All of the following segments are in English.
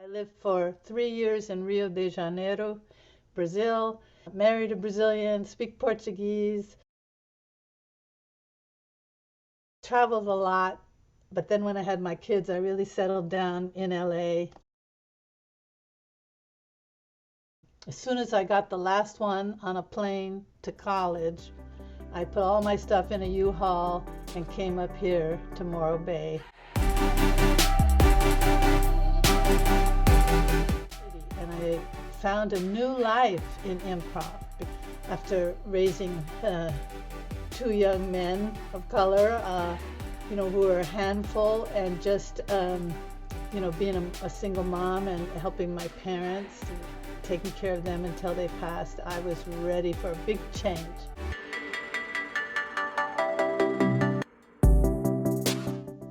I lived for 3 years in Rio de Janeiro, Brazil, married a Brazilian, speak Portuguese, traveled a lot, but then when I had my kids, I really settled down in LA. As soon as I got the last one on a plane to college, I put all my stuff in a U-Haul and came up here to Morro Bay. And I found a new life in improv after raising two young men of color, who were a handful, and just, being a single mom and helping my parents, taking care of them until they passed. I was ready for a big change.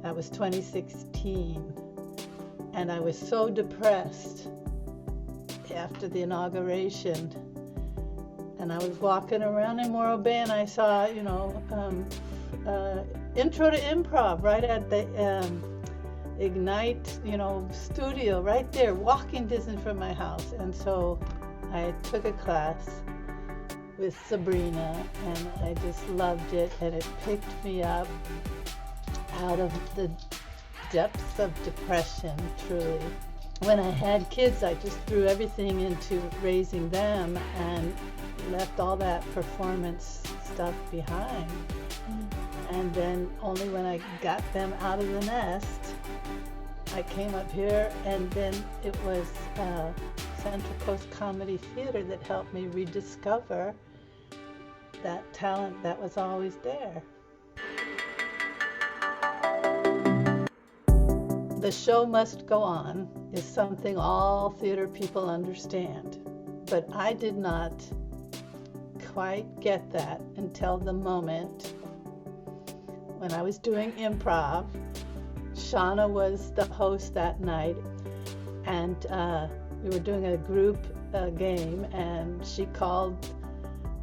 That was 2016, and I was so depressed after the inauguration, and I was walking around in Morro Bay, and I saw, Intro to Improv right at the Ignite, studio right there, walking distance from my house. And so I took a class with Sabrina, and I just loved it, and it picked me up out of the depths of depression, truly. When I had kids, I just threw everything into raising them and left all that performance stuff behind. And then only when I got them out of the nest, I came up here, and then it was Central Coast Comedy Theater that helped me rediscover that talent that was always there. The show must go on is something all theater people understand, but I did not quite get that until the moment when I was doing improv. Shauna was the host that night, and we were doing a group game, and she called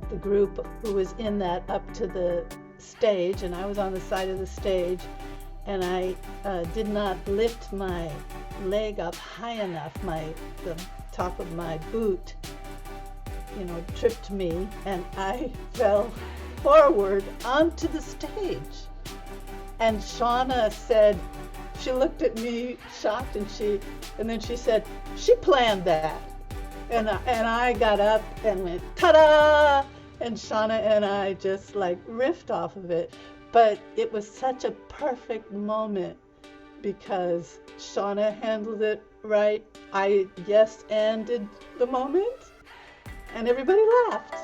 the group who was in that up to the stage, and I was on the side of the stage, and I did not lift my leg up high enough. The top of my boot, tripped me, and I fell forward onto the stage. And Shauna said, she looked at me shocked, and then she said, she planned that. And I got up and went, ta-da! And Shauna and I just riffed off of it. But it was such a perfect moment because Shauna handled it right. I yes-anded the moment, and everybody laughed.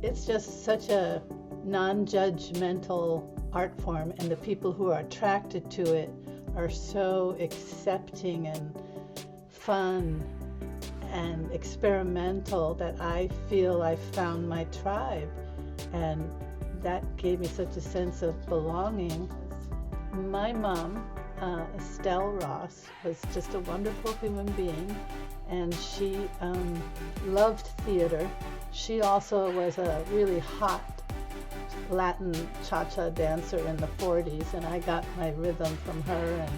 It's just such a non-judgmental art form, and the people who are attracted to it are so accepting and fun and experimental that I feel I found my tribe, and that gave me such a sense of belonging. My mom, Estelle Ross, was just a wonderful human being, and she loved theater. She also was a really hot Latin cha-cha dancer in the 40s, and I got my rhythm from her, and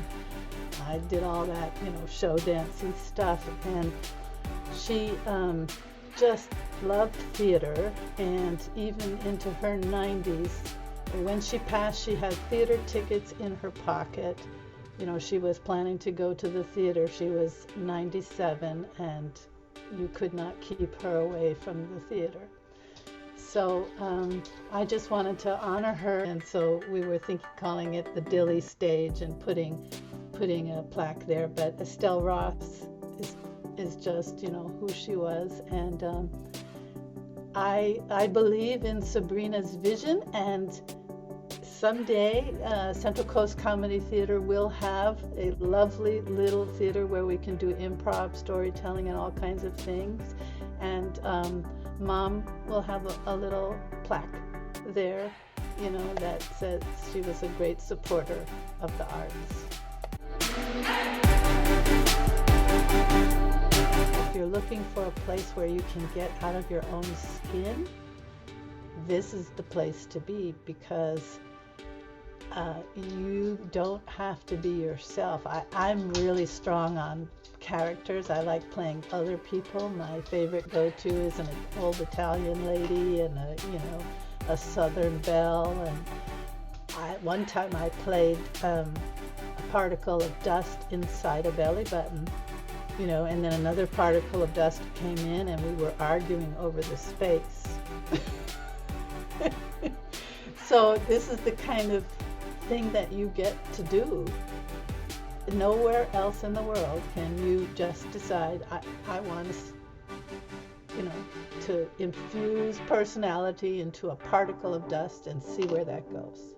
I did all that, show dancing stuff. And she just loved theater, and even into her 90s. When she passed, she had theater tickets in her pocket. She was planning to go to the theater. She was 97, and you could not keep her away from the theater. So I just wanted to honor her, and so we were calling it the Dilly Stage and putting a plaque there. But Estelle Ross is just who she was, and I believe in Sabrina's vision, and someday Central Coast Comedy Theater will have a lovely little theater where we can do improv, storytelling, and all kinds of things. And Mom will have a little plaque there, that says she was a great supporter of the arts. If you're looking for a place where you can get out of your own skin, this is the place to be, because you don't have to be yourself. I'm really strong on characters. I like playing other people. My favorite go-to is an old Italian lady and a Southern belle. And one time I played a particle of dust inside a belly button, and then another particle of dust came in and we were arguing over the space. So this is the kind of thing that you get to do. Nowhere else in the world can you just decide, I want to infuse personality into a particle of dust and see where that goes.